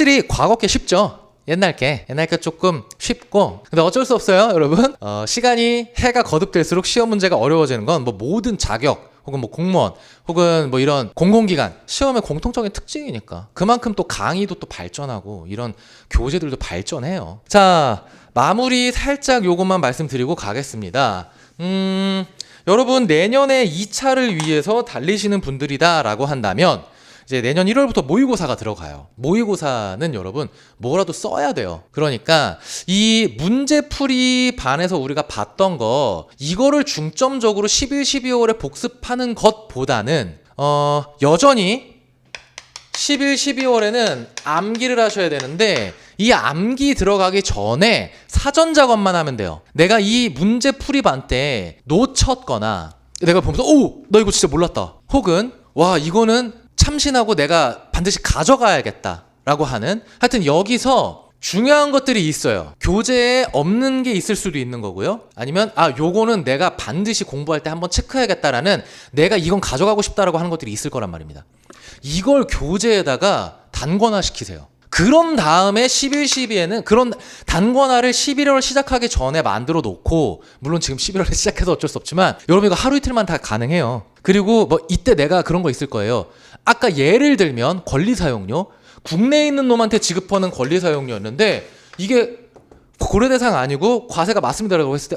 확실히 과거 게 쉽죠. 옛날 게 조금 쉽고. 근데 어쩔 수 없어요 여러분. 시간이 해가 거듭될수록 시험 문제가 어려워지는 건 뭐 모든 자격 혹은 뭐 공무원 혹은 뭐 이런 공공기관 시험의 공통적인 특징이니까. 그만큼 또 강의도 또 발전하고 이런 교재들도 발전해요. 자, 마무리 살짝 요것만 말씀드리고 가겠습니다. 여러분 내년에 2차를 위해서 달리시는 분들이다 라고 한다면 이제 내년 1월부터 모의고사가 들어가요. 모의고사는 여러분 뭐라도 써야 돼요. 그러니까 이 문제풀이 반에서 우리가 봤던 거 이거를 중점적으로 11, 12월에 복습하는 것보다는 여전히 11, 12월에는 암기를 하셔야 되는데 이 암기 들어가기 전에 사전 작업만 하면 돼요. 내가 이 문제풀이 반 때 놓쳤거나 내가 보면서 오! 나 이거 진짜 몰랐다. 혹은 와 이거는 참신하고 내가 반드시 가져가야겠다 라고 하는, 하여튼 여기서 중요한 것들이 있어요. 교재에 없는 게 있을 수도 있는 거고요. 아니면 요거는 내가 반드시 공부할 때 한번 체크해야겠다라는, 내가 이건 가져가고 싶다라고 하는 것들이 있을 거란 말입니다. 이걸 교재에다가 단권화 시키세요. 그런 다음에 11, 12에는 그런 단권화를 11월 시작하기 전에 만들어 놓고, 물론 지금 11월에 시작해서 어쩔 수 없지만 여러분 이거 하루 이틀만 다 가능해요. 그리고 뭐 이때 내가 그런 거 있을 거예요. 아까 예를 들면 권리사용료, 국내에 있는 놈한테 지급하는 권리사용료였는데 이게 고려 대상 아니고 과세가 맞습니다라고 했을 때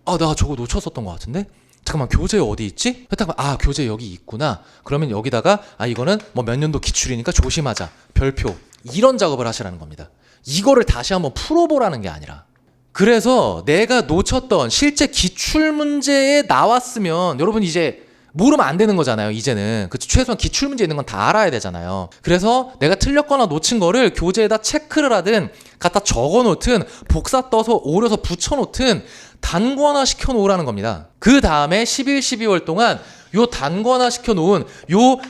나 저거 놓쳤었던 것 같은데? 잠깐만 교재 어디 있지? 했다가 교재 여기 있구나. 그러면 여기다가 이거는 뭐 몇 년도 기출이니까 조심하자. 별표. 이런 작업을 하시라는 겁니다. 이거를 다시 한번 풀어보라는 게 아니라. 그래서 내가 놓쳤던 실제 기출문제에 나왔으면 여러분 이제 모르면 안 되는 거잖아요. 이제는 최소한 기출문제 있는 건 다 알아야 되잖아요. 그래서 내가 틀렸거나 놓친 거를 교재에다 체크를 하든 갖다 적어놓든 복사 떠서 오려서 붙여놓든 단권화 시켜놓으라는 겁니다. 그 다음에 11, 12월 동안 요 단권화 시켜놓은 요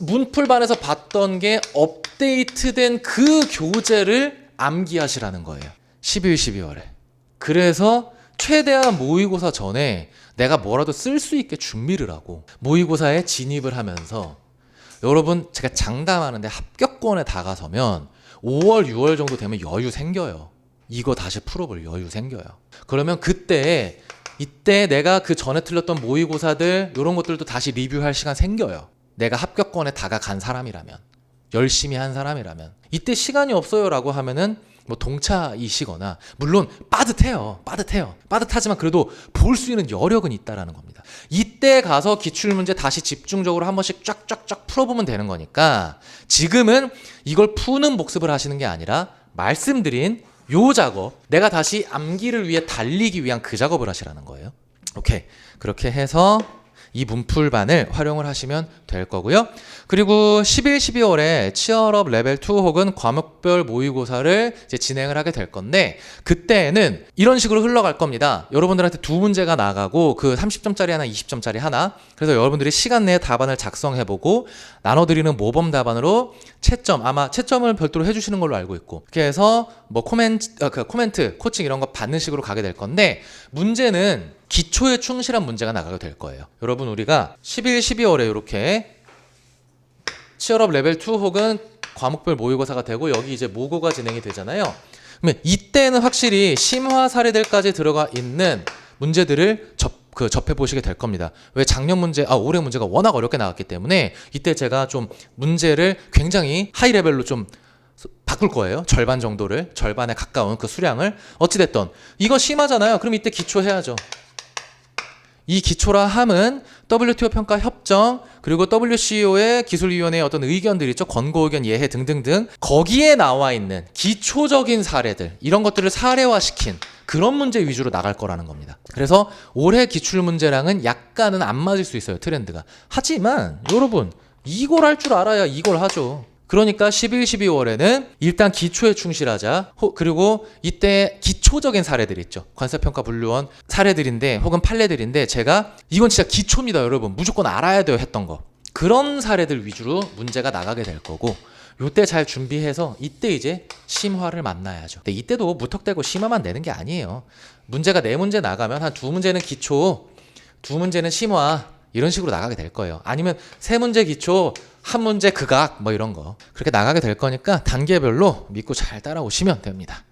문풀반에서 봤던 게 업데이트된 그 교재를 암기하시라는 거예요. 11, 12월에. 그래서 최대한 모의고사 전에 내가 뭐라도 쓸 수 있게 준비를 하고 모의고사에 진입을 하면서, 여러분 제가 장담하는데 합격권에 다가서면 5월, 6월 정도 되면 여유 생겨요. 이거 다시 풀어볼 여유 생겨요. 그러면 이때 내가 그 전에 틀렸던 모의고사들 이런 것들도 다시 리뷰할 시간 생겨요. 내가 합격권에 다가간 사람이라면, 열심히 한 사람이라면. 이때 시간이 없어요 라고 하면은 뭐 동차이시거나, 물론 빠듯해요. 빠듯하지만 그래도 볼 수 있는 여력은 있다라는 겁니다. 이때 가서 기출문제 다시 집중적으로 한 번씩 쫙쫙쫙 풀어보면 되는 거니까 지금은 이걸 푸는 복습을 하시는 게 아니라 말씀드린 요 작업, 내가 다시 암기를 위해 달리기 위한 그 작업을 하시라는 거예요. 오케이. 그렇게 해서 이 문풀반을 활용을 하시면 될 거고요. 그리고 11, 12월에 치얼업 레벨 2 혹은 과목별 모의고사를 이제 진행을 하게 될 건데, 그때는 이런 식으로 흘러갈 겁니다. 여러분들한테 두 문제가 나가고 그 30점짜리 하나, 20점짜리 하나. 그래서 여러분들이 시간 내에 답안을 작성해보고 나눠드리는 모범 답안으로 채점, 아마 채점을 별도로 해주시는 걸로 알고 있고, 이렇게 해서 뭐 코멘트, 코칭 이런 거 받는 식으로 가게 될 건데, 문제는 기초에 충실한 문제가 나가게 될 거예요. 여러분 우리가 11, 12월에 이렇게 치얼업 레벨 2 혹은 과목별 모의고사가 되고 여기 이제 모고가 진행이 되잖아요. 그러면 이때는 확실히 심화 사례들까지 들어가 있는 문제들을 접해 보시게 될 겁니다. 왜 작년 문제, 올해 문제가 워낙 어렵게 나왔기 때문에 이때 제가 좀 문제를 굉장히 하이 레벨로 좀 바꿀 거예요. 절반 정도를, 절반에 가까운 그 수량을. 어찌됐든 이거 심하잖아요. 그럼 이때 기초 해야죠. 이 기초라 함은 WTO 평가 협정, 그리고 WCO의 기술위원회의 어떤 의견들 있죠. 권고 의견, 예해 등등등. 거기에 나와 있는 기초적인 사례들, 이런 것들을 사례화시킨 그런 문제 위주로 나갈 거라는 겁니다. 그래서 올해 기출 문제랑은 약간은 안 맞을 수 있어요. 트렌드가. 하지만 여러분 이걸 할 줄 알아야 이걸 하죠. 그러니까 11, 12월에는 일단 기초에 충실하자. 그리고 이때 기초적인 사례들 있죠. 관세평가 분류원 사례들인데 혹은 판례들인데, 제가 이건 진짜 기초입니다 여러분. 무조건 알아야 돼요 했던 거. 그런 사례들 위주로 문제가 나가게 될 거고, 요때 잘 준비해서 이때 이제 심화를 만나야죠. 근데 이때도 무턱대고 심화만 내는 게 아니에요. 문제가 4문제 나가면 한 2문제는 기초, 2문제는 심화, 이런 식으로 나가게 될 거예요. 아니면 세 문제 기초, 한 문제 극악 뭐 이런 거 그렇게 나가게 될 거니까 단계별로 믿고 잘 따라오시면 됩니다.